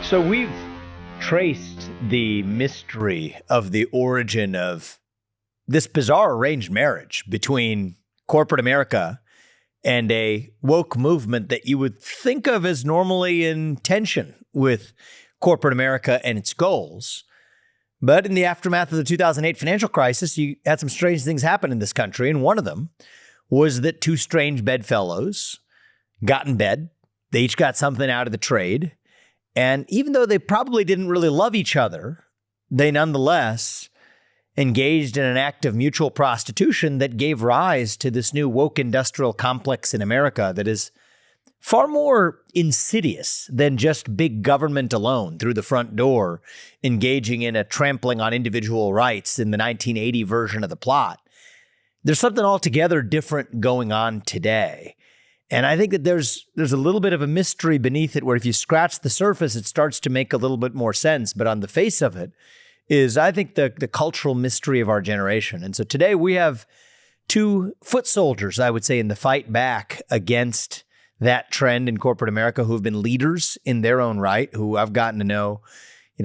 So we've traced the mystery of the origin of this bizarre arranged marriage between corporate America and a woke movement that you would think of as normally in tension with corporate America and its goals. But in the aftermath of the 2008 financial crisis, you had some strange things happen in this country. And one of them was that two strange bedfellows got in bed. They each got something out of the trade. And even though they probably didn't really love each other, they nonetheless engaged in an act of mutual prostitution that gave rise to this new woke industrial complex in America that is far more insidious than just big government alone through the front door, engaging in a trampling on individual rights in the 1980 version of the plot. There's something altogether different going on today. And I think that there's a little bit of a mystery beneath it where if you scratch the surface, it starts to make a little bit more sense. But on the face of it is, I think, the cultural mystery of our generation. And so today we have two foot soldiers, I would say, in the fight back against that trend in corporate America who have been leaders in their own right, who I've gotten to know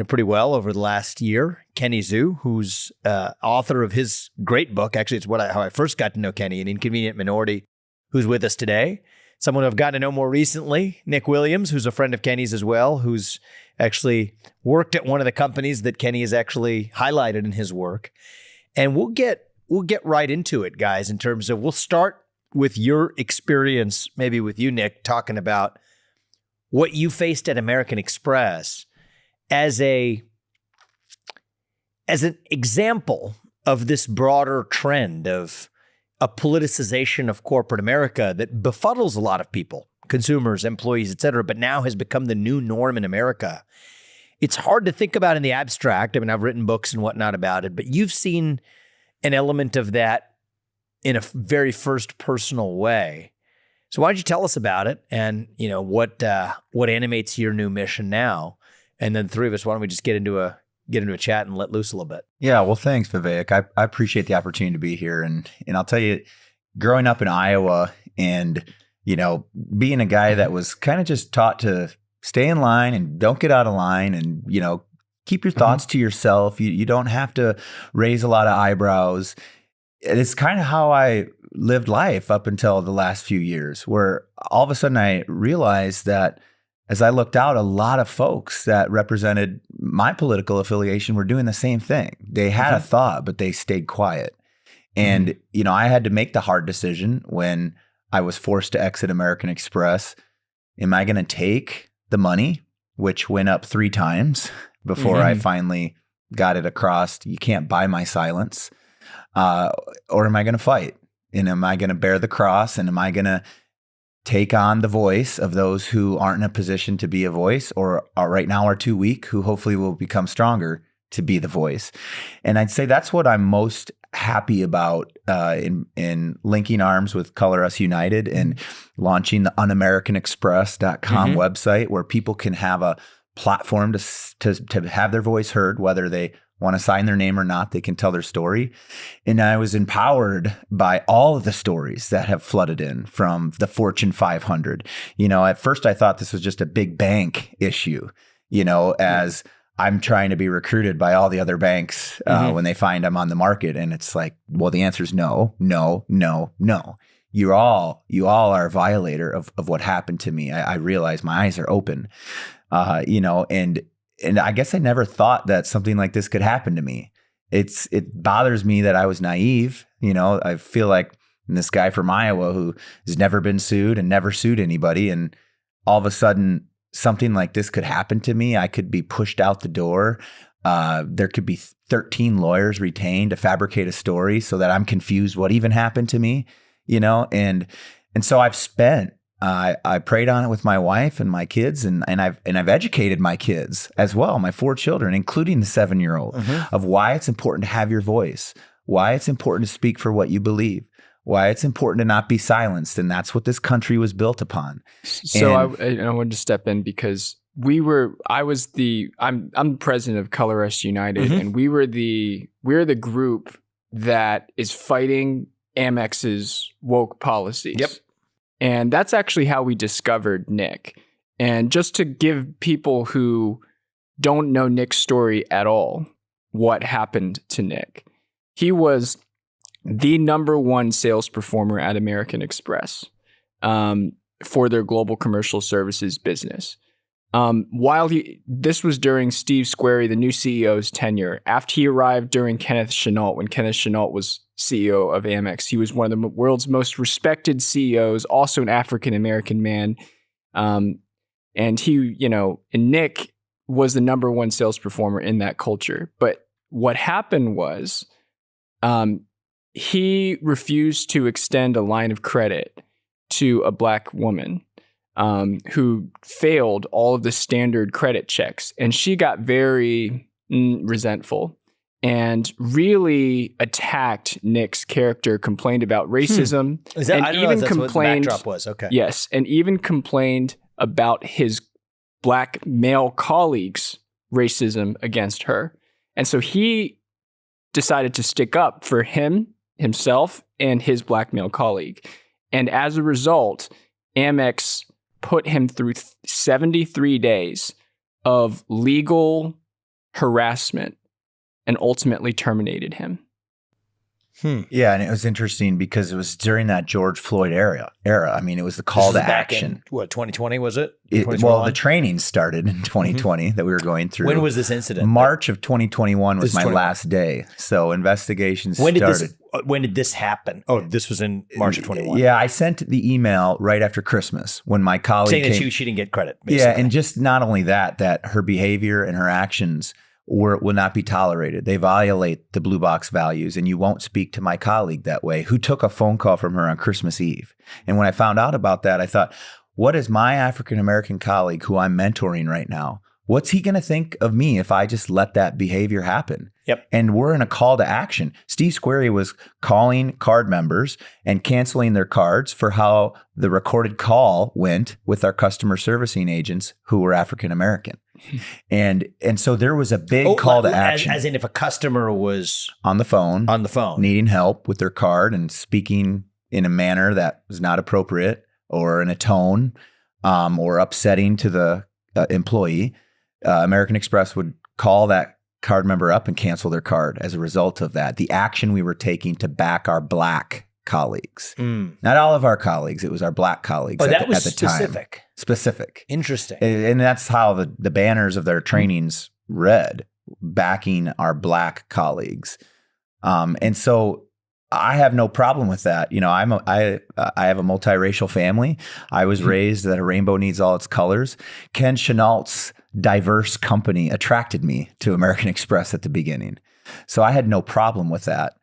pretty well over the last year. Kenny Zhu, who's author of his great book. Actually, it's how I first got to know Kenny, An Inconvenient Minority, who's with us today. Someone I've gotten to know more recently, Nick Williams, who's a friend of Kenny's as well, who's actually worked at one of the companies that Kenny has actually highlighted in his work. And we'll get right into it, guys, in terms of, we'll start with your experience, maybe with you, Nick, talking about what you faced at American Express as an example of this broader trend of a politicization of corporate America that befuddles a lot of people, consumers, employees, et cetera, but now has become the new norm in America. It's hard to think about in the abstract. I mean, I've written books and whatnot about it, but you've seen an element of that in a very first personal way. So why don't you tell us about it and, what animates your new mission now? And then the three of us, why don't we just get into a chat and let loose a little bit? Yeah, well, thanks, Vivek. I appreciate the opportunity to be here. And I'll tell you, growing up in Iowa and, being a guy that was kind of just taught to stay in line and don't get out of line and, keep your thoughts to yourself. You don't have to raise a lot of eyebrows. It's kind of how I lived life up until the last few years, where all of a sudden I realized that as I looked out, a lot of folks that represented my political affiliation were doing the same thing. They had a thought, but they stayed quiet. And, I had to make the hard decision when I was forced to exit American Express. Am I going to take the money, which went up 3 times before I finally got it across, you can't buy my silence, or am I going to fight? And am I going to bear the cross? And am I going to take on the voice of those who aren't in a position to be a voice, or are right now are too weak, who hopefully will become stronger to be the voice? And I'd say that's what I'm most happy about in linking arms with Color Us United and launching the unamericanexpress.com website, where people can have a platform to have their voice heard, whether they want to sign their name or not. They can tell their story. And I was empowered by all of the stories that have flooded in from the Fortune 500. At first I thought this was just a big bank issue, as I'm trying to be recruited by all the other banks when they find I'm on the market. And it's like, well, the answer is no, no, no, no. You all are a violator of what happened to me. I realize my eyes are open, and I guess I never thought that something like this could happen to me. It bothers me that I was naive. I feel like I'm this guy from Iowa who has never been sued and never sued anybody. And all of a sudden, something like this could happen to me. I could be pushed out the door. There could be 13 lawyers retained to fabricate a story so that I'm confused what even happened to me, and so I've spent I prayed on it with my wife and my kids, and I've educated my kids as well, my 4 children, including the 7-year-old, of why it's important to have your voice, why it's important to speak for what you believe, why it's important to not be silenced, and that's what this country was built upon. So I wanted to step in because I'm president of Color Us United, and we're the group that is fighting Amex's woke policies. Yep. And that's actually how we discovered Nick. And just to give people who don't know Nick's story at all, what happened to Nick. He was the number one sales performer at American Express for their global commercial services business. This was during Steve Squeri, the new CEO's tenure. After he arrived during Kenneth Chenault, when Kenneth Chenault was CEO of Amex, he was one of the world's most respected CEOs, also an African-American man. And Nick was the number one sales performer in that culture. But what happened was, he refused to extend a line of credit to a black woman who failed all of the standard credit checks. And she got very resentful and really attacked Nick's character, complained about racism. I didn't realize that's what the backdrop was. Okay. Yes, and even complained about his black male colleagues' racism against her. And so he decided to stick up for himself and his black male colleague. And as a result, Amex put him through 73 days of legal harassment and ultimately terminated him. Yeah, and it was interesting because it was during that George Floyd era. I mean, it was the call to action. In, 2020 was it? Well, the training started in 2020 that we were going through. When was this incident? March of 2021 was my last day. So investigations started. When did this happen? Oh, this was in March of 21. Yeah, I sent the email right after Christmas when my colleague saying came. that she didn't get credit, basically. Yeah, and just not only that her behavior and her actions will not be tolerated. They violate the blue box values, and you won't speak to my colleague that way, who took a phone call from her on Christmas Eve. And when I found out about that, I thought, what is my African-American colleague who I'm mentoring right now? What's he going to think of me if I just let that behavior happen? Yep. And we're in a call to action. Steve Squeri was calling card members and canceling their cards for how the recorded call went with our customer servicing agents who were African-American. And so there was a big call to action. As in if a customer was on the phone, needing help with their card and speaking in a manner that was not appropriate or in a tone or upsetting to the employee, American Express would call that card member up and cancel their card as a result of that. The action we were taking to back our black colleagues. Not all of our colleagues. It was our black colleagues at the specific. time. Specific. Interesting. And that's how the banners of their trainings read, backing our black colleagues. And so I have no problem with that. You know, I have a multiracial family. I was raised that a rainbow needs all its colors. Ken Chenault's diverse company attracted me to American Express at the beginning. So I had no problem with that.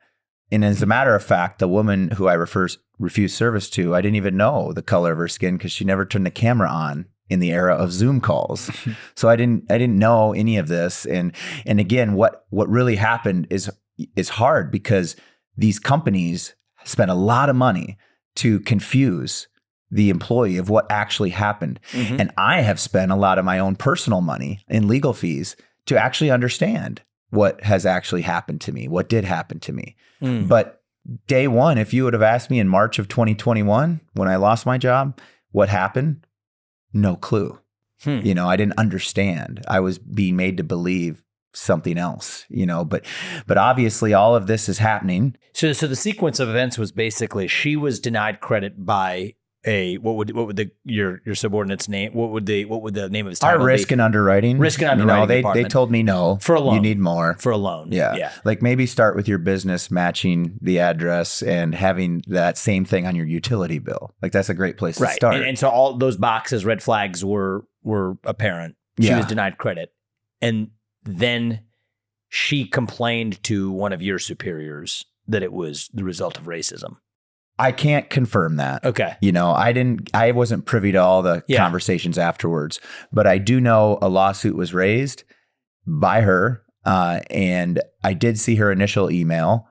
And as a matter of fact, the woman who I refused service to, I didn't even know the color of her skin because she never turned the camera on in the era of Zoom calls. So I didn't know any of this. And again, what really happened is hard because these companies spent a lot of money to confuse the employee of what actually happened. Mm-hmm. And I have spent a lot of my own personal money in legal fees to actually understand what has actually happened to me, what did happen to me. But day one, if you would have asked me in March of 2021, when I lost my job, what happened? No clue. You know, I didn't understand. I was being made to believe something else, you know, but obviously all of this is happening. So the sequence of events was basically she was denied credit by what would your subordinate's name? What would the name of his title be? Our risk and underwriting. Risk and underwriting. You know, they told me no. For a loan. You need more. For a loan. Yeah. Like maybe start with your business matching the address and having that same thing on your utility bill. Like that's a great place to start. And so all those boxes, red flags were apparent. She was denied credit. And then she complained to one of your superiors that it was the result of racism. I can't confirm that. Okay. You know, I wasn't privy to all the conversations afterwards, but I do know a lawsuit was raised by her. And I did see her initial email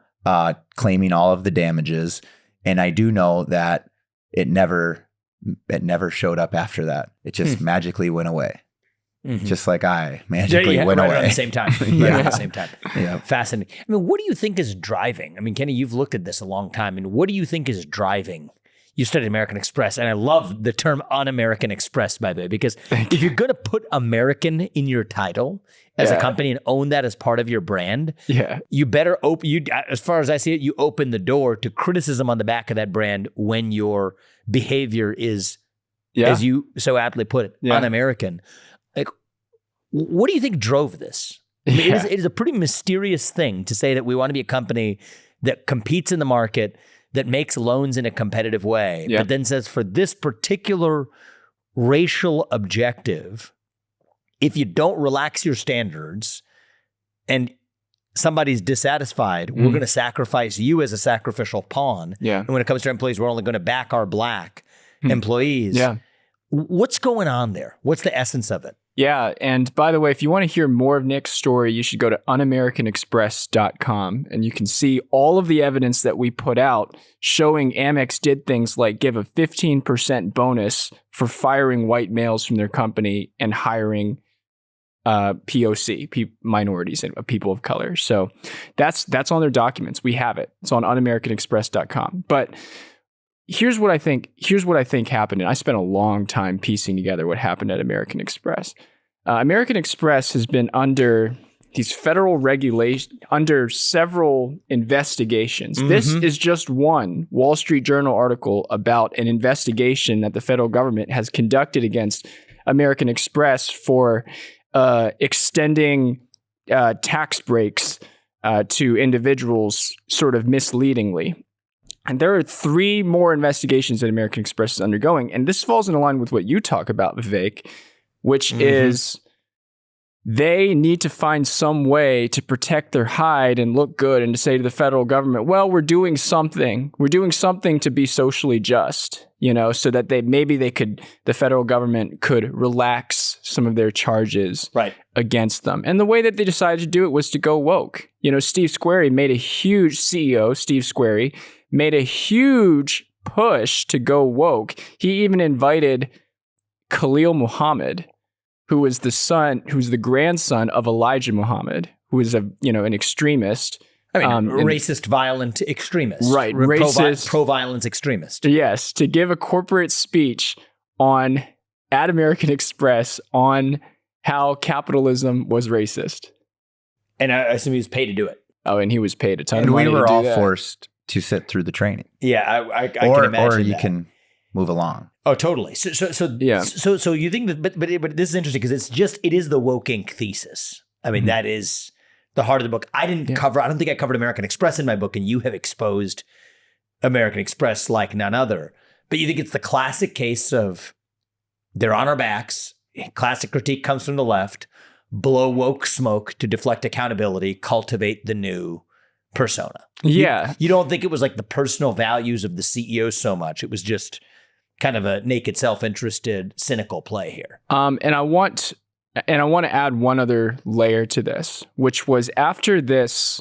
claiming all of the damages. And I do know that it never showed up after that. It just magically went away. Mm-hmm. Just like I magically went away. At the same time. At the same time. Yeah. Fascinating. I mean, what do you think is driving? I mean, Kenny, you've looked at this a long time. I mean, what do you think is driving you studied American Express, and I love the term Un-American Express, by the way, because if you're going to put American in your title as a company and own that as part of your brand, you better open, as far as I see it, you open the door to criticism on the back of that brand when your behavior is, as you so aptly put it, un-American. Like, what do you think drove this? I mean, it is a pretty mysterious thing to say that we want to be a company that competes in the market, that makes loans in a competitive way, but then says for this particular racial objective, if you don't relax your standards and somebody's dissatisfied, we're going to sacrifice you as a sacrificial pawn. And when it comes to our employees, we're only going to back our black employees. What's going on there? What's the essence of it? Yeah. And by the way, if you want to hear more of Nick's story, you should go to unamericanexpress.com and you can see all of the evidence that we put out showing Amex did things like give a 15% bonus for firing white males from their company and hiring POC, minorities and people of color. So that's on their documents. We have it. It's on unamericanexpress.com. But here's what I think happened. And I spent a long time piecing together what happened at American Express. American Express has been under these federal regulations, under several investigations. This is just one Wall Street Journal article about an investigation that the federal government has conducted against American Express for extending tax breaks to individuals sort of misleadingly. And there are 3 more investigations that American Express is undergoing. And this falls in line with what you talk about, Vivek, which is they need to find some way to protect their hide and look good and to say to the federal government, well, we're doing something. We're doing something to be socially just, so that the federal government could relax some of their charges against them. And the way that they decided to do it was to go woke. Steve Squeri made a huge push to go woke. He even invited Khalil Muhammad, who was the grandson of Elijah Muhammad, who is an extremist. Racist, violent extremist. Right. Pro-violence extremist. Yes. To give a corporate speech at American Express on how capitalism was racist. And I assume he was paid to do it. Oh, and he was paid a ton of money. And we were all forced to sit through the training. Yeah, I can imagine or you that. can move along. Oh, totally. So you think that, but this is interesting because it is the woke Inc. thesis. I mean, that is the heart of the book. I don't think I covered American Express in my book, and you have exposed American Express like none other. But you think it's the classic case of they're on our backs. Classic critique comes from the left. Blow woke smoke to deflect accountability, cultivate the new persona. Yeah. You don't think it was like the personal values of the CEO so much. It was just kind of a naked, self-interested, cynical play here. And I want to add one other layer to this, which was after this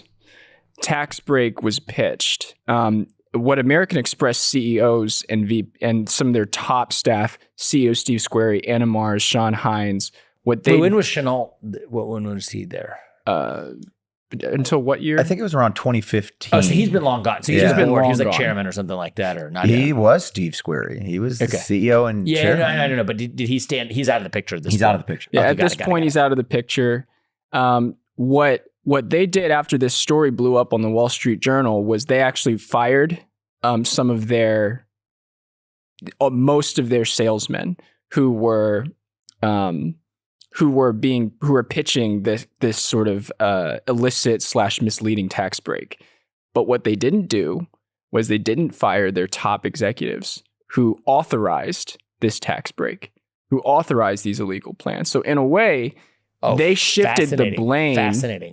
tax break was pitched, what American Express CEOs and some of their top staff, CEO Steve Squeri, Anna Mars, Sean Hines, when was Chenault? When was he there? Until what year? I think it was around 2015. Oh, so he's been long gone. So he's just been bored. He was like chairman or something like that, or not? He was Steve Squeri. He was the CEO and chairman. I don't know. But did he stand? He's out of the picture. At this point. Out of the picture. Yeah, at this point, he's out of the picture. What they did after this story blew up on the Wall Street Journal was they actually fired most of their salesmen who were pitching this sort of illicit / misleading tax break. But what they didn't do was they didn't fire their top executives who authorized this tax break, who authorized these illegal plans. So in a way, they shifted the blame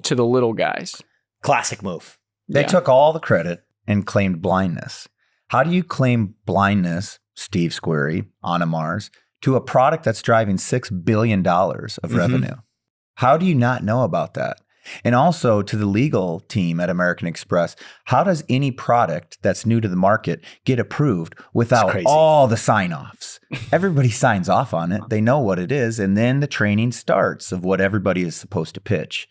to the little guys. Classic move. They took all the credit and claimed blindness. How do you claim blindness, Steve Squeri, Anna Mars, to a product that's driving $6 billion of revenue? How do you not know about that? And also to the legal team at American Express, how does any product that's new to the market get approved without all the sign-offs? Everybody signs off on it. They know what it is. And then the training starts of what everybody is supposed to pitch.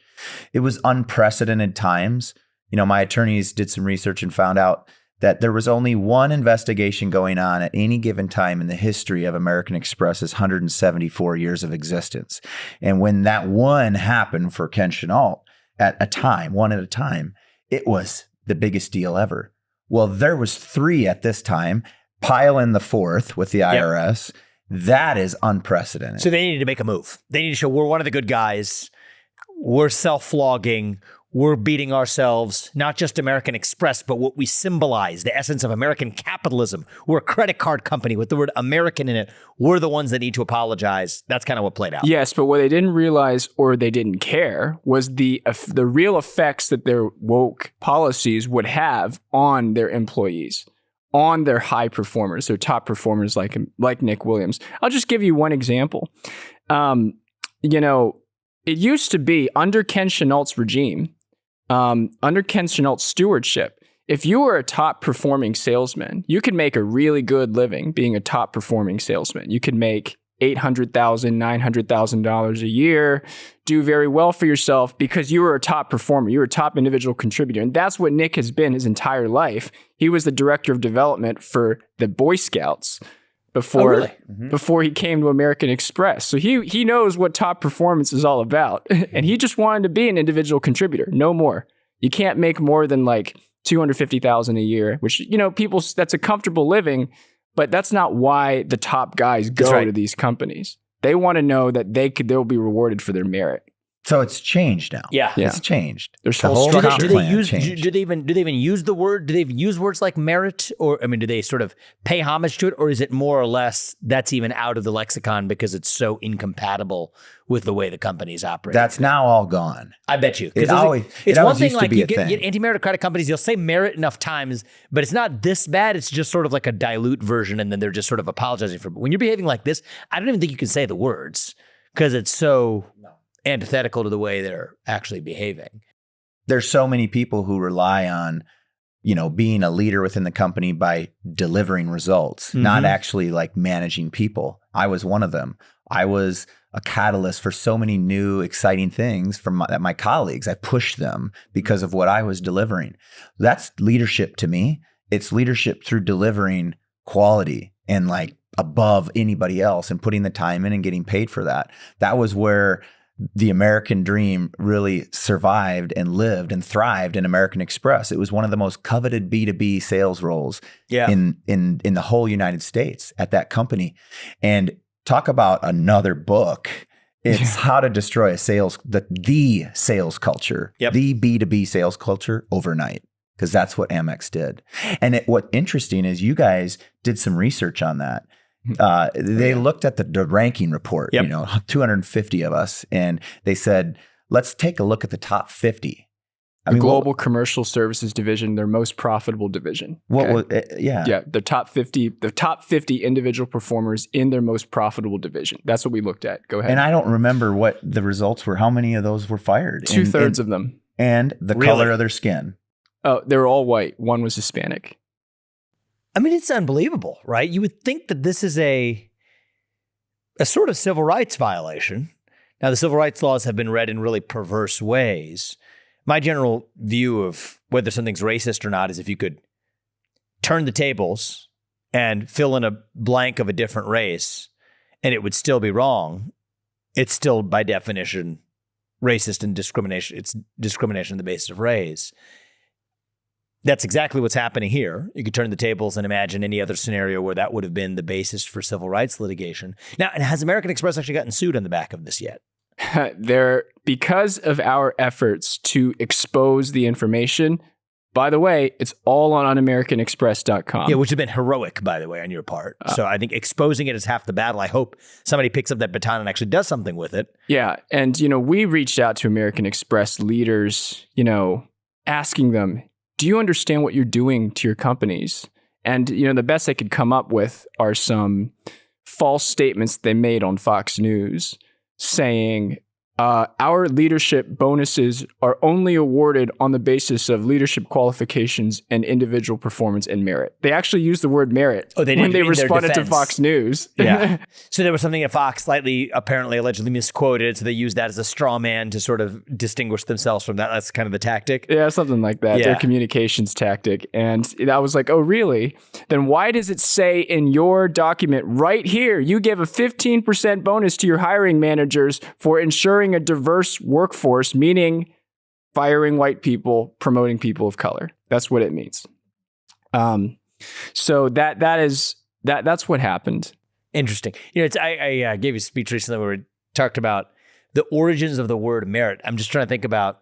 It was unprecedented times. My attorneys did some research and found out that there was only one investigation going on at any given time in the history of American Express's 174 years of existence. And when that one happened for Ken Chenault at a time, one at a time, it was the biggest deal ever. Well, there was 3 at this time. Pile in the 4th with the IRS. Yep. That is unprecedented. So they needed to make a move. They need to show we're one of the good guys. We're self-flogging. We're beating ourselves, not just American Express, but what we symbolize, the essence of American capitalism. We're a credit card company with the word American in it. We're the ones that need to apologize. That's kind of what played out. Yes, but what they didn't realize or they didn't care was the real effects that their woke policies would have on their employees, on their high performers, their top performers like Nick Williams. I'll just give you one example. It used to be under Ken Chenault's regime, under Ken Chenault's stewardship, if you were a top performing salesman, you could make a really good living being a top performing salesman. You could make $800,000, $900,000 a year, do very well for yourself because you were a top performer. You were a top individual contributor. And that's what Nick has been his entire life. He was the director of development for the Boy Scouts before he came to American Express. So he knows what top performance is all about. And he just wanted to be an individual contributor, no more. You can't make more than like $250,000 a year, which, people, that's a comfortable living, but that's not why the top guys go to these companies. They want to know that they'll be rewarded for their merit. So it's changed now. Yeah. It's changed. There's the whole do structure they use changed. do they even use the word? Do they even use words like merit, or do they sort of pay homage to it, or is it more or less that's even out of the lexicon because it's so incompatible with the way the companies operate? That's now all gone. I bet you. It always one thing used to like be you a get thing. anti-meritocratic companies, you'll say merit enough times, but it's not this bad. It's just sort of like a dilute version, and then they're just sort of apologizing for it. But when you're behaving like this, I don't even think you can say the words because it's so antithetical to the way they're actually behaving. There's so many people who rely on, being a leader within the company by delivering results, not actually like managing people. I was one of them. I was a catalyst for so many new, exciting things from my colleagues. I pushed them because of what I was delivering. That's leadership to me. It's leadership through delivering quality and like above anybody else and putting the time in and getting paid for that. That was where the American dream really survived and lived and thrived in American Express. It was one of the most coveted B2B sales roles in the whole United States at that company. And talk about another book. It's How to Destroy the sales culture, the B2B sales culture overnight, because that's what Amex did. And what's interesting is you guys did some research on that. They looked at the ranking report, 250 of us, and they said, let's take a look at the top 50. The Global Commercial Services Division, their most profitable division. The top 50 individual performers in their most profitable division. That's what we looked at. Go ahead. And I don't remember what the results were. How many of those were fired? 2/3 of them. And the color of their skin. Oh, they were all white. One was Hispanic. It's unbelievable, right? You would think that this is a sort of civil rights violation. Now, the civil rights laws have been read in really perverse ways. My general view of whether something's racist or not is if you could turn the tables and fill in a blank of a different race and it would still be wrong, it's still by definition racist and discrimination. It's discrimination on the basis of race. That's exactly what's happening here. You could turn the tables and imagine any other scenario where that would have been the basis for civil rights litigation. Now, and has American Express actually gotten sued on the back of this yet? Because of our efforts to expose the information, by the way, it's all on unamericanexpress.com. Yeah, which has been heroic, by the way, on your part. So I think exposing it is half the battle. I hope somebody picks up that baton and actually does something with it. Yeah. And, we reached out to American Express leaders, asking them, do you understand what you're doing to your companies? And, the best they could come up with are some false statements they made on Fox News saying, our leadership bonuses are only awarded on the basis of leadership qualifications and individual performance and merit. They actually used the word merit when they responded to Fox News. Yeah. So there was something at Fox allegedly misquoted. So they used that as a straw man to sort of distinguish themselves from that. That's kind of the tactic. Yeah, something like that. Yeah. Their communications tactic. And I was like, oh, really? Then why does it say in your document right here, you give a 15% bonus to your hiring managers for ensuring a diverse workforce, meaning firing white people, promoting people of color. That's what it means. So that's what happened. Interesting. I gave you a speech recently where we talked about the origins of the word merit. I'm just trying to think about,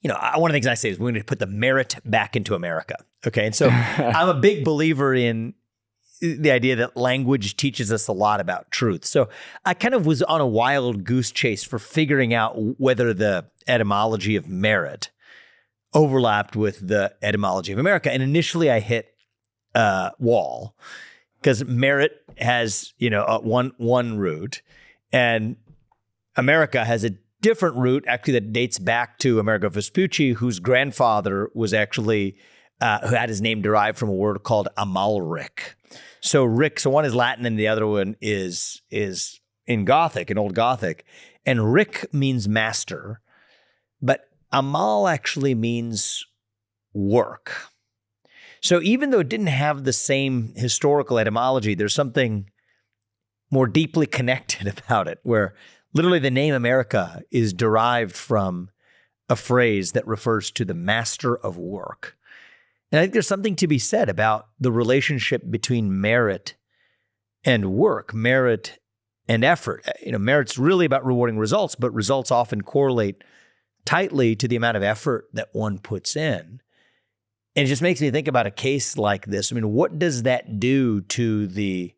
one of the things I say is we need to put the merit back into America. Okay. And so I'm a big believer in the idea that language teaches us a lot about truth. So I kind of was on a wild goose chase for figuring out whether the etymology of merit overlapped with the etymology of America. And initially I hit wall because merit has, one root, and America has a different root actually that dates back to Amerigo Vespucci, whose grandfather was actually who had his name derived from a word called Amalric. So one is Latin and the other one is in Gothic, in Old Gothic. And Rick means master, but Amal actually means work. So even though it didn't have the same historical etymology, there's something more deeply connected about it, where literally the name America is derived from a phrase that refers to the master of work. And I think there's something to be said about the relationship between merit and work, merit and effort. Merit's really about rewarding results, but results often correlate tightly to the amount of effort that one puts in. And it just makes me think about a case like this. I mean, what does that do to the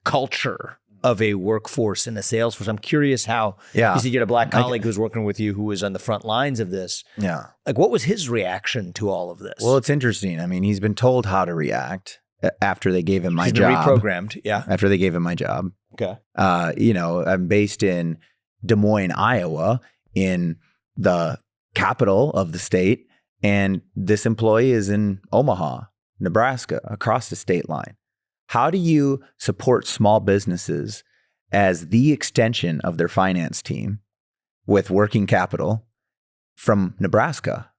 culture of a workforce and a sales force? I'm curious how, you said you had a black colleague who's working with you who was on the front lines of this. Yeah. Like, what was his reaction to all of this? Well, it's interesting. I mean, he's been told how to react after they gave him my He's been job. reprogrammed. Yeah. After they gave him my job. Okay. I'm based in Des Moines, Iowa, in the capital of the state. And this employee is in Omaha, Nebraska, across the state line. How do you support small businesses as the extension of their finance team with working capital from Nebraska?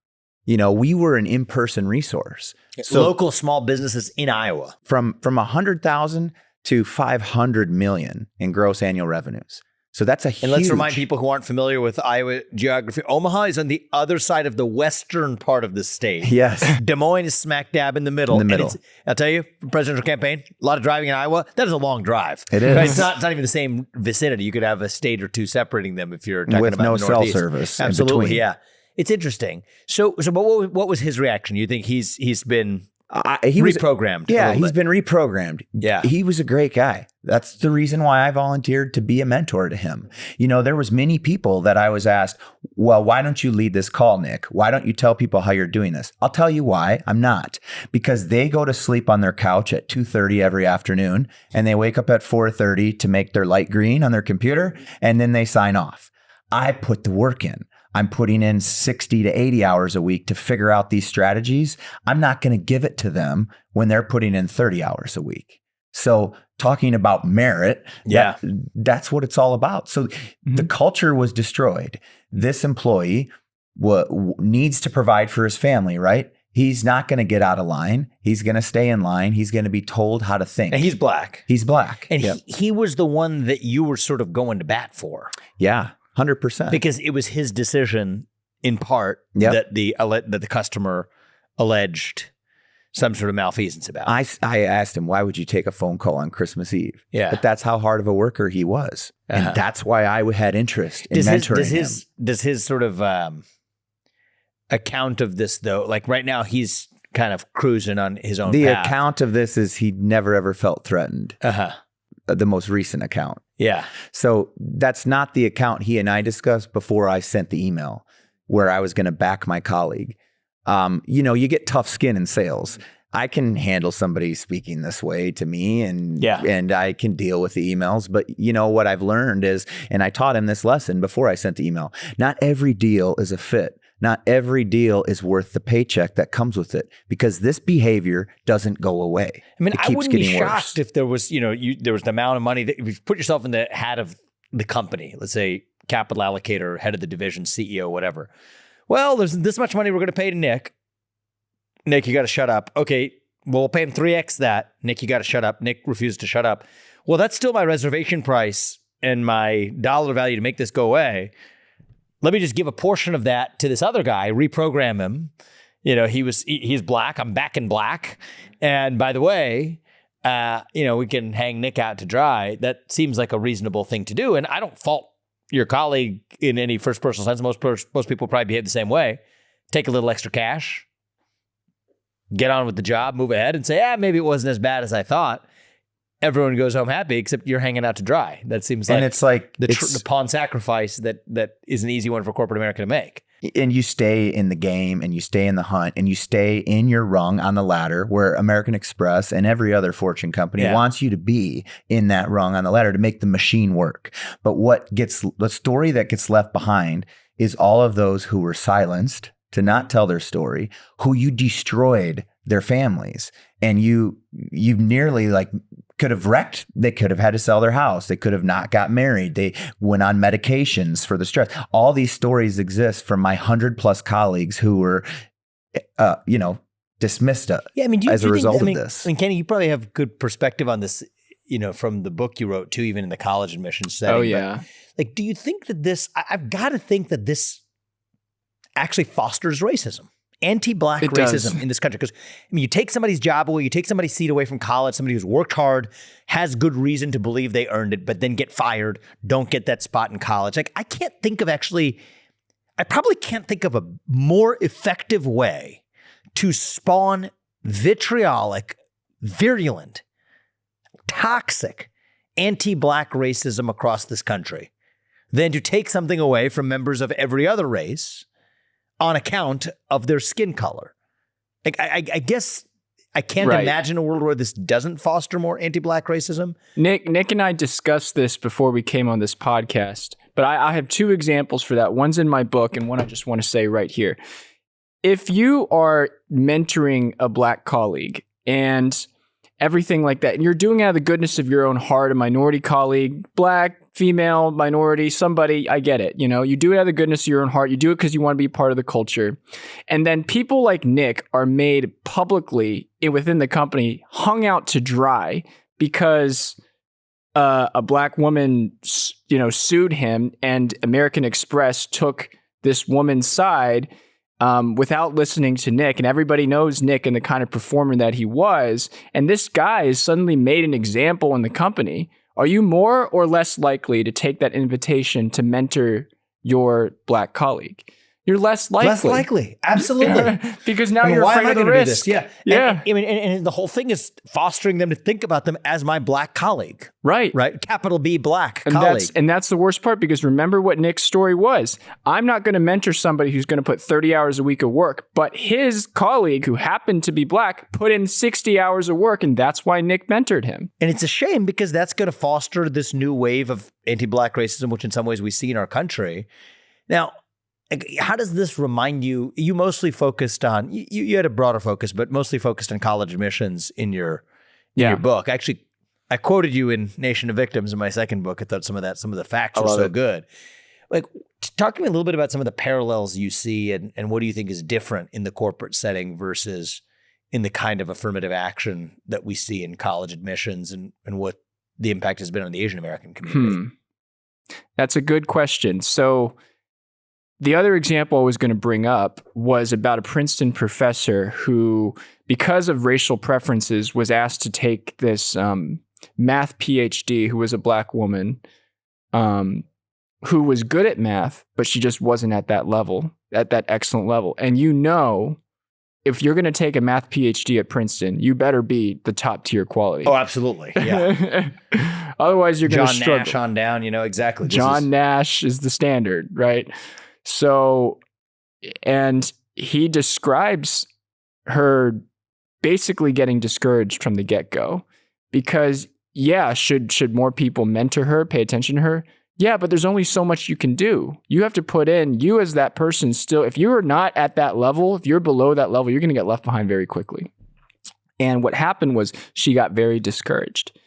We were an in-person resource. So local small businesses in Iowa. From 100,000 to 500 million in gross annual revenues. So that's a huge... And let's remind people who aren't familiar with Iowa geography. Omaha is on the other side of the western part of the state. Yes. Des Moines is smack dab in the middle. And I'll tell you, presidential campaign, a lot of driving in Iowa. That is a long drive. It is. Right? It's not even the same vicinity. You could have a state or two separating them if you're talking with about no the Northeast. cell service. Absolutely, in between. yeah. It's interesting. So, but what was his reaction? You think he's been reprogrammed? Yeah, he's been reprogrammed. Yeah. He was a great guy. That's the reason why I volunteered to be a mentor to him. There was many people that I was asked, well, why don't you lead this call, Nick? Why don't you tell people how you're doing this? I'll tell you why I'm not. Because they go to sleep on their couch at 2:30 every afternoon, and they wake up at 4:30 to make their light green on their computer, and then they sign off. I put the work in. I'm putting in 60 to 80 hours a week to figure out these strategies. I'm not going to give it to them when they're putting in 30 hours a week. So talking about merit, that's what it's all about. So the culture was destroyed. This employee needs to provide for his family, right? He's not going to get out of line. He's going to stay in line. He's going to be told how to think. And he's black. He's black. And he was the one that you were sort of going to bat for. Yeah. 100%. Because it was his decision, in part, that the customer alleged some sort of malfeasance about. I asked him, why would you take a phone call on Christmas Eve? Yeah. But that's how hard of a worker he was. And that's why I had interest in mentoring him. Does his sort of account of this, though, like right now he's kind of cruising on his own path. The account of this is he never ever felt threatened. The most recent account. Yeah. So that's not the account he and I discussed before I sent the email where I was going to back my colleague. You get tough skin in sales. I can handle somebody speaking this way to me and Yeah. and I can deal with the emails. But you know what I've learned is, and I taught him this lesson before I sent the email, not every deal is a fit. Not every deal is worth the paycheck that comes with it, because this behavior doesn't go away. I mean, it I keeps wouldn't be getting shocked worse. if there was, there was the amount of money that if you put yourself in the hat of the company, let's say capital allocator, head of the division, CEO, whatever. Well, there's this much money we're going to pay to Nick. Nick, you got to shut up. Okay, well, we'll pay him 3x that. Nick, you got to shut up. Nick refused to shut up. Well, that's still my reservation price and my dollar value to make this go away. Let me just give a portion of that to this other guy, reprogram him. He's black. I'm back in black. And by the way, we can hang Nick out to dry. That seems like a reasonable thing to do. And I don't fault your colleague in any first personal sense. Most people probably behave the same way. Take a little extra cash, get on with the job, move ahead and say, maybe it wasn't as bad as I thought. Everyone goes home happy, except you're hanging out to dry. That seems like, and it's like the pawn sacrifice that is an easy one for corporate America to make. And you stay in the game and you stay in the hunt and you stay in your rung on the ladder where American Express and every other Fortune company wants you to be in that rung on the ladder to make the machine work. But the story that gets left behind is all of those who were silenced to not tell their story, who you destroyed their families, and you nearly could have wrecked. They could have had to sell their house. They could have not got married. They went on medications for the stress. All these stories exist from my 100+ colleagues who were, dismissed as a result of this. And Kenny, you probably have good perspective on this, from the book you wrote too, even in the college admissions setting. Oh yeah. But, do you think that I've got to think that this actually fosters racism? Anti-black racism in this country. Because you take somebody's job away, you take somebody's seat away from college, somebody who's worked hard, has good reason to believe they earned it, but then get fired, don't get that spot in college. I probably can't think of a more effective way to spawn vitriolic, virulent, toxic, anti-black racism across this country than to take something away from members of every other race on account of their skin color. I guess I can't imagine a world where this doesn't foster more anti-black racism. Nick and I discussed this before we came on this podcast, but I have two examples for that. One's in my book and one I just want to say right here. If you are mentoring a black colleague and everything like that, and you're doing it out of the goodness of your own heart, a minority colleague, black, female, minority, somebody, I get it. You do it out of the goodness of your own heart. You do it because you want to be part of the culture. And then people like Nick are made publicly within the company, hung out to dry because a black woman, sued him, and American Express took this woman's side without listening to Nick. And everybody knows Nick and the kind of performer that he was. And this guy is suddenly made an example in the company. Are you more or less likely to take that invitation to mentor your black colleague? You're less likely. Less likely. Absolutely. Because now you're afraid of the risk. Yeah. Yeah. And the whole thing is fostering them to think about them as my black colleague. Right. Right. Capital B black colleague. And that's the worst part, because remember what Nick's story was. I'm not going to mentor somebody who's going to put 30 hours a week of work, but his colleague who happened to be black put in 60 hours of work, and that's why Nick mentored him. And it's a shame because that's going to foster this new wave of anti-black racism, which in some ways we see in our country. Now, how does this remind you? You mostly focused on, you had a broader focus, but mostly focused on college admissions in your book. Actually, I quoted you in Nation of Victims in my second book. I thought some of the facts were so good. Talk to me a little bit about some of the parallels you see and what do you think is different in the corporate setting versus in the kind of affirmative action that we see in college admissions and what the impact has been on the Asian American community? That's a good question. So the other example I was going to bring up was about a Princeton professor who, because of racial preferences, was asked to take this math PhD, who was a black woman, who was good at math, but she just wasn't at that level, at that excellent level. And if you're going to take a math PhD at Princeton, you better be the top tier quality. Oh, absolutely. Yeah. Otherwise, you're going to struggle. Nash on down, exactly. Nash is the standard, right? So, and he describes her basically getting discouraged from the get-go because, yeah, should more people mentor her, pay attention to her? Yeah, but there's only so much you can do. You have to put in, you as that person still, if you're not at that level, if you're below that level, you're going to get left behind very quickly. And what happened was she got very discouraged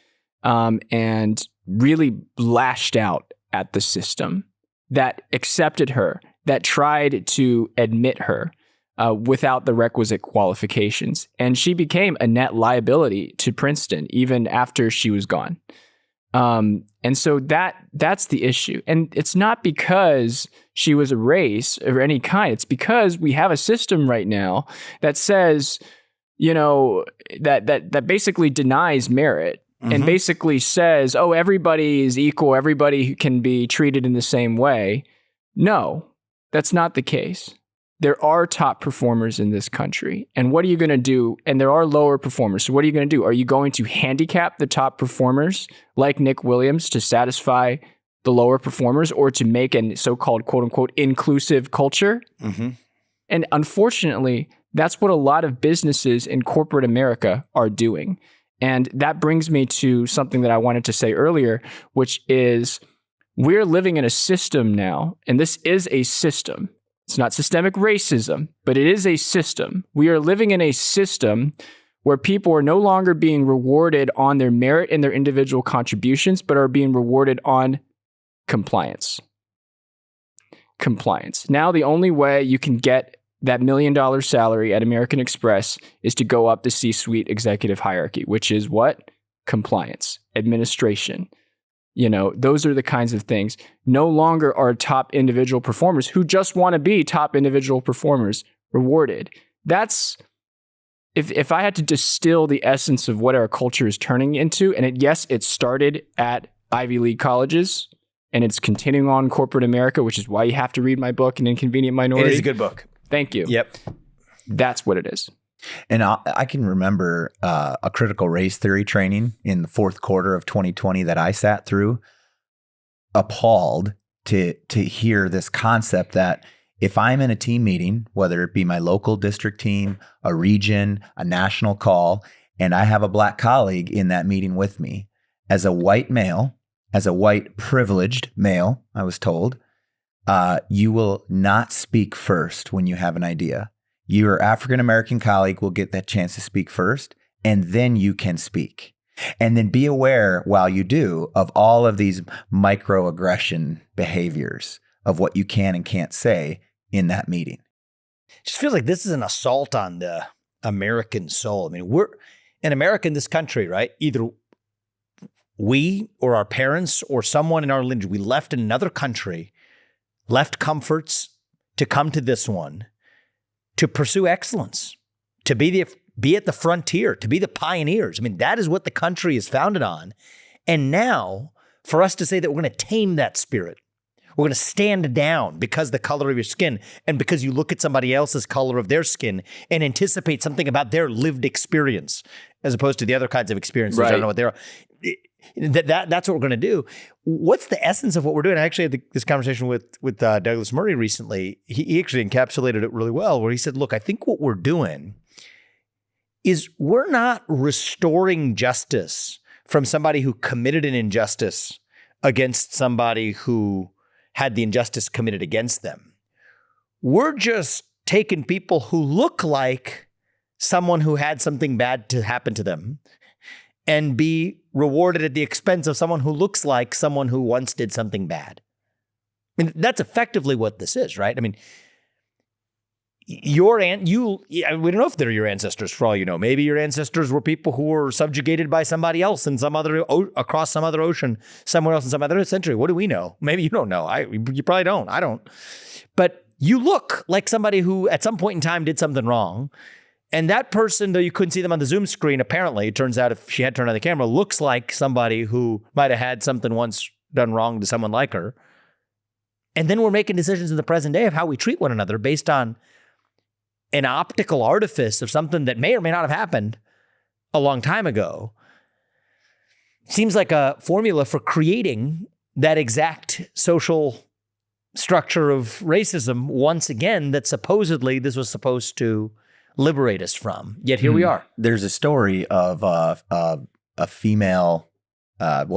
and really lashed out at the system that accepted her, that tried to admit her without the requisite qualifications. And she became a net liability to Princeton even after she was gone. And so that's the issue. And it's not because she was a race of any kind. It's because we have a system right now that says, that basically denies merit and basically says, oh, everybody is equal. Everybody can be treated in the same way. No, that's not the case. There are top performers in this country. And what are you going to do? And there are lower performers. So what are you going to do? Are you going to handicap the top performers like Nick Williams to satisfy the lower performers or to make a so-called quote unquote inclusive culture? And unfortunately, that's what a lot of businesses in corporate America are doing. And that brings me to something that I wanted to say earlier, which is we're living in a system now, and this is a system. It's not systemic racism, but it is a system. We are living in a system where people are no longer being rewarded on their merit and their individual contributions, but are being rewarded on compliance. Compliance. Now, the only way you can get that $1 million salary at American Express is to go up the C-suite executive hierarchy, which is what? Compliance, administration. Those are the kinds of things. No longer are top individual performers who just want to be top individual performers rewarded. That's, if I had to distill the essence of what our culture is turning into, and it started at Ivy League colleges, and it's continuing on in corporate America, which is why you have to read my book, An Inconvenient Minority. It is a good book. Thank you. Yep. That's what it is. And I can remember a critical race theory training in the fourth quarter of 2020 that I sat through, appalled to hear this concept that if I'm in a team meeting, whether it be my local district team, a region, a national call, and I have a black colleague in that meeting with me, as a white male, as a white privileged male, I was told, you will not speak first when you have an idea. Your African-American colleague will get that chance to speak first, and then you can speak. And then be aware while you do of all of these microaggression behaviors of what you can and can't say in that meeting. It just feels like this is an assault on the American soul. I mean, we're in America, in this country, right? Either we or our parents or someone in our lineage, we left in another country, left comforts to come to this one, to pursue excellence, to be at the frontier, to be the pioneers. I mean, that is what the country is founded on. And now, for us to say that we're going to tame that spirit, we're going to stand down because the color of your skin and because you look at somebody else's color of their skin and anticipate something about their lived experience as opposed to the other kinds of experiences. Right. I don't know what they are. That's what we're going to do. What's the essence of what we're doing? I actually had this conversation with Douglas Murray recently. He actually encapsulated it really well, where he said, look, I think what we're doing is we're not restoring justice from somebody who committed an injustice against somebody who had the injustice committed against them. We're just taking people who look like someone who had something bad to happen to them and be rewarded at the expense of someone who looks like someone who once did something bad. I mean, that's effectively what this is, right? I mean, we don't know if they're your ancestors for all you know. Maybe your ancestors were people who were subjugated by somebody else in across some other ocean, somewhere else in some other century. What do we know? Maybe you don't know. You probably don't. I don't. But you look like somebody who at some point in time did something wrong. And that person, though you couldn't see them on the Zoom screen, apparently, it turns out if she had turned on the camera, looks like somebody who might have had something once done wrong to someone like her. And then we're making decisions in the present day of how we treat one another based on an optical artifice of something that may or may not have happened a long time ago. Seems like a formula for creating that exact social structure of racism once again that supposedly this was supposed to liberate us from. Yet here we are. There's a story of a female.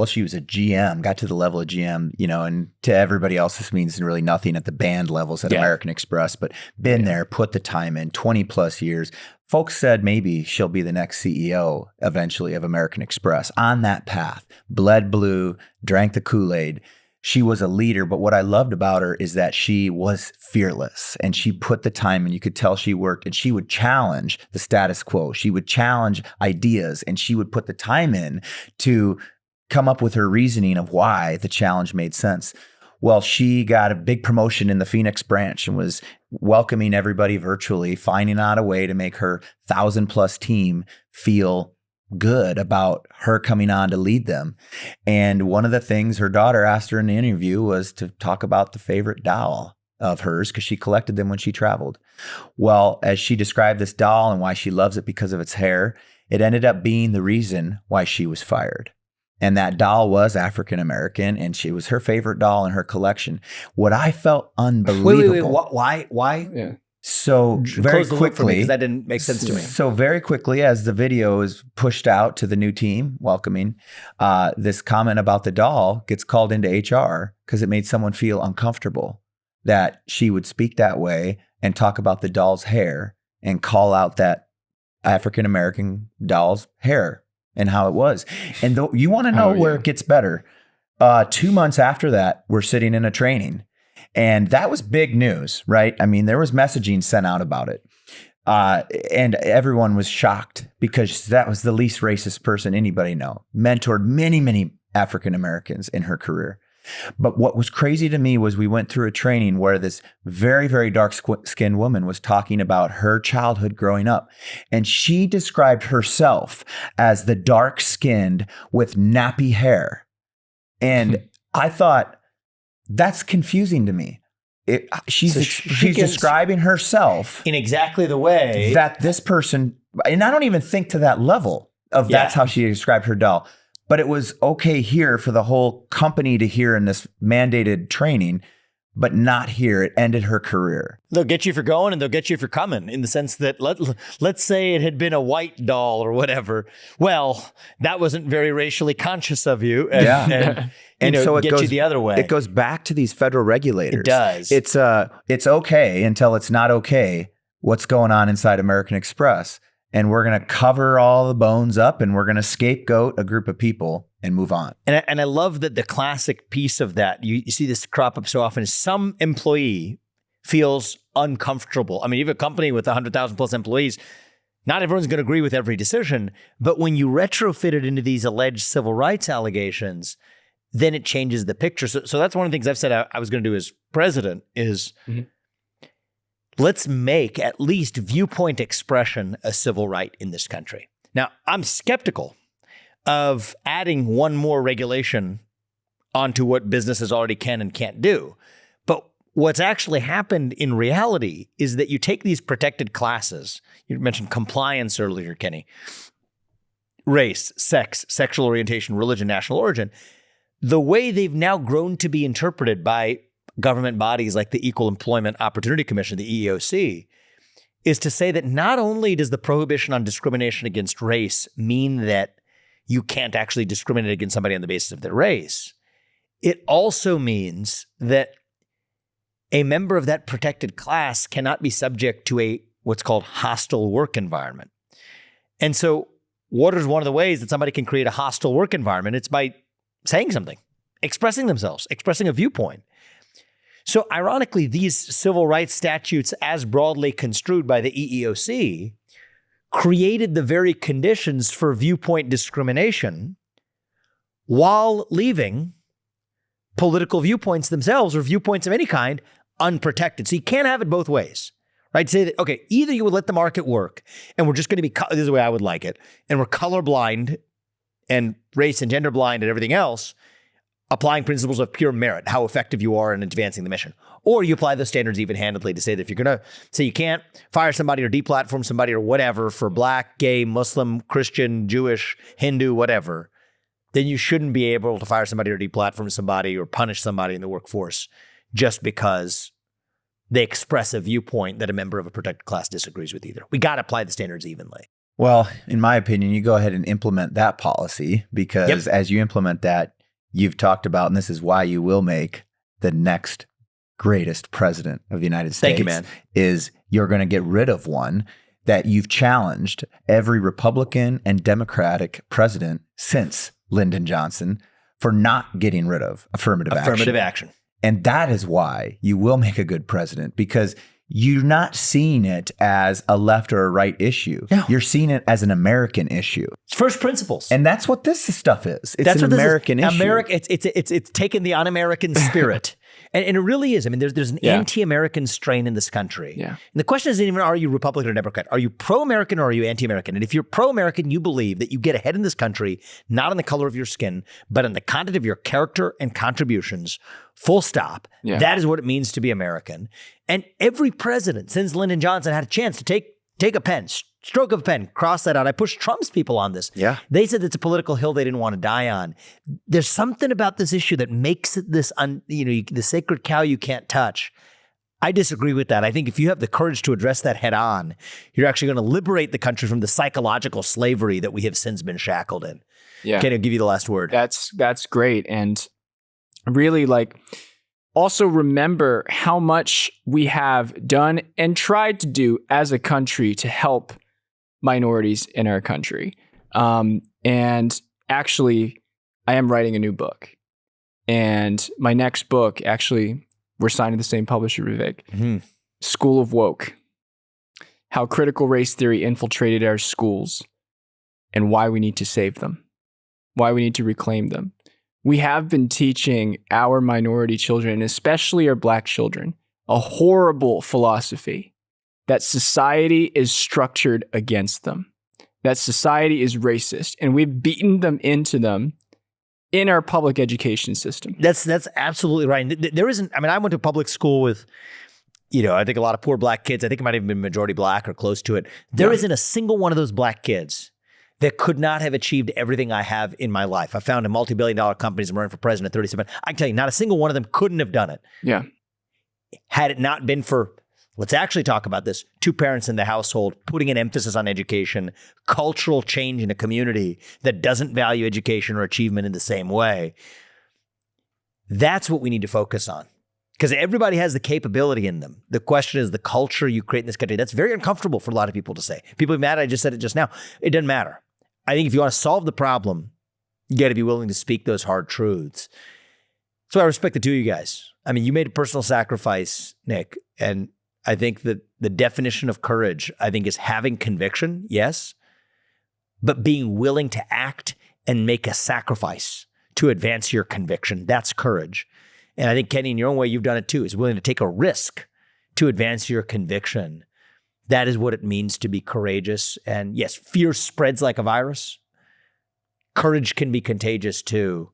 She was a GM, got to the level of GM, and to everybody else, this means really nothing at the band levels at American Express, but been there, put the time in, 20 plus years. Folks said maybe she'll be the next CEO eventually of American Express on that path. Bled blue, drank the Kool-Aid. She was a leader, but what I loved about her is that she was fearless and she put the time and you could tell she worked and she would challenge the status quo. She would challenge ideas and she would put the time in to come up with her reasoning of why the challenge made sense. Well, she got a big promotion in the Phoenix branch and was welcoming everybody virtually, finding out a way to make her 1,000+ team feel good about her coming on to lead them. And one of the things her daughter asked her in the interview was to talk about the favorite doll of hers because she collected them when she traveled. Well, as she described this doll and why she loves it because of its hair, it ended up being the reason why she was fired. And that doll was African American, and she was her favorite doll in her collection. What I felt unbelievable. Wait. Why? Yeah. So very quickly, because that didn't make sense to me. So very quickly, as the video is pushed out to the new team, welcoming, this comment about the doll gets called into HR because it made someone feel uncomfortable that she would speak that way and talk about the doll's hair and call out that African American doll's hair and how it was. And you want to know where it gets better. 2 months after that, we're sitting in a training. And that was big news, right? I mean, there was messaging sent out about it. And everyone was shocked because that was the least racist person anybody know. Mentored many, many African Americans in her career. But what was crazy to me was we went through a training where this very, very dark-skinned woman was talking about her childhood growing up. And she described herself as the dark-skinned with nappy hair. And I thought, that's confusing to me. She's describing herself in exactly the way that this person, and I don't even think to that level of that's how she described her doll. But it was okay here for the whole company to hear in this mandated training, but not here. It ended her career. They'll get you for going and they'll get you for coming, in the sense that let's say it had been a white doll or whatever. Well, that wasn't very racially conscious of you. And so it goes you the other way. It goes back to these federal regulators. It does. It's okay until it's not okay what's going on inside American Express. And we're going to cover all the bones up and we're going to scapegoat a group of people and move on. And I love that the classic piece of that, you see this crop up so often, is some employee feels uncomfortable. I mean, you have a company with 100,000 plus employees, not everyone's going to agree with every decision. But when you retrofit it into these alleged civil rights allegations, then it changes the picture. So that's one of the things I've said I was going to do as president is let's make at least viewpoint expression a civil right in this country. Now, I'm skeptical of adding one more regulation onto what businesses already can and can't do. But what's actually happened in reality is that you take these protected classes. You mentioned compliance earlier, Kenny. Race, sex, sexual orientation, religion, national origin. The way they've now grown to be interpreted by government bodies like the Equal Employment Opportunity Commission, the EEOC, is to say that not only does the prohibition on discrimination against race mean that you can't actually discriminate against somebody on the basis of their race, it also means that a member of that protected class cannot be subject to what's called hostile work environment. And so what is one of the ways that somebody can create a hostile work environment? It's by saying something, expressing themselves, expressing a viewpoint. So ironically, these civil rights statutes, as broadly construed by the EEOC, created the very conditions for viewpoint discrimination while leaving political viewpoints themselves or viewpoints of any kind unprotected. So you can't have it both ways, right? Say that, okay, either you would let the market work and we're just going to be, this is the way I would like it, and we're colorblind and race and gender blind and everything else, applying principles of pure merit, how effective you are in advancing the mission. Or you apply those standards even-handedly to say that if you're going to say you can't fire somebody or deplatform somebody or whatever for black, gay, Muslim, Christian, Jewish, Hindu, whatever, then you shouldn't be able to fire somebody or deplatform somebody or punish somebody in the workforce just because they express a viewpoint that a member of a protected class disagrees with either. We got to apply the standards evenly. Well, in my opinion, you go ahead and implement that policy because as you implement that, you've talked about, and this is why you will make the next greatest president of the United States. Thank you, man. Is you're going to get rid of one that you've challenged every Republican and Democratic president since Lyndon Johnson for not getting rid of affirmative action. And that is why you will make a good president, because you're not seeing it as a left or a right issue. No. You're seeing it as an American issue. It's first principles. And that's what this stuff is. It's an American issue. It's taken the un-American spirit. And it really is. I mean, there's an anti-American strain in this country. Yeah. And the question isn't even, are you Republican or Democrat? Are you pro-American or are you anti-American? And if you're pro-American, you believe that you get ahead in this country, not on the color of your skin, but on the content of your character and contributions, full stop. Yeah. That is what it means to be American. And every president since Lyndon Johnson had a chance to take a pen, stroke of a pen, cross that out. I pushed Trump's people on this. Yeah. They said it's a political hill they didn't want to die on. There's something about this issue that makes it this, the sacred cow you can't touch. I disagree with that. I think if you have the courage to address that head on, you're actually going to liberate the country from the psychological slavery that we have since been shackled in. Yeah. Can I give you the last word? That's great. And really, also remember how much we have done and tried to do as a country to help minorities in our country. And actually, I am writing a new book. And my next book, actually, we're signed to the same publisher, Vivek. School of Woke. How critical race theory infiltrated our schools and why we need to save them. Why we need to reclaim them. We have been teaching our minority children, and especially our Black children, a horrible philosophy that society is structured against them, that society is racist, and we've beaten them into them in our public education system. That's absolutely right. There isn't, I went to public school with, I think a lot of poor Black kids. I think it might have been majority Black or close to it. There isn't a single one of those Black kids that could not have achieved everything I have in my life. I founded multi-billion-dollar companies and running for president at 37. I can tell you, not a single one of them couldn't have done it. Yeah. Had it not been for, let's actually talk about this, two parents in the household, putting an emphasis on education, cultural change in a community that doesn't value education or achievement in the same way. That's what we need to focus on. Because everybody has the capability in them. The question is the culture you create in this country. That's very uncomfortable for a lot of people to say. People are mad. I just said it just now. It doesn't matter. I think if you want to solve the problem, you got to be willing to speak those hard truths. So I respect the two of you guys. You made a personal sacrifice, Nick. And I think that the definition of courage, is having conviction, yes, but being willing to act and make a sacrifice to advance your conviction. That's courage. And I think, Kenny, in your own way, you've done it too, is willing to take a risk to advance your conviction. That is what it means to be courageous. And yes, fear spreads like a virus. Courage can be contagious too.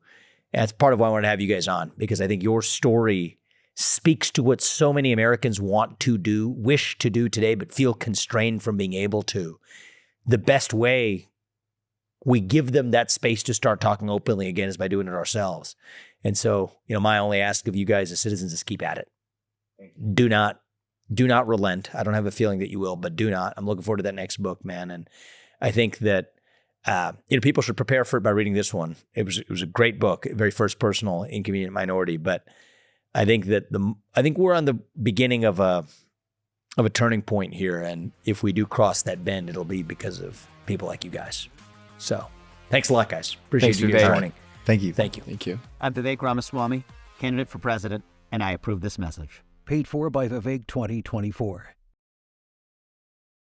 And that's part of why I wanted to have you guys on, because I think your story speaks to what so many Americans want to do, wish to do today, but feel constrained from being able to. The best way we give them that space to start talking openly again is by doing it ourselves. And so, my only ask of you guys as citizens is keep at it. Do not relent. I don't have a feeling that you will, but do not. I'm looking forward to that next book, man. And I think that people should prepare for it by reading this one. It was a great book, very first personal, inconvenient minority. But I think that we're on the beginning of a turning point here. And if we do cross that bend, it'll be because of people like you guys. So thanks a lot, guys. Appreciate you guys joining. Thank you. Thank you. Thank you. I'm Vivek Ramaswamy, candidate for president, and I approve this message. Paid for by Vivek 2024.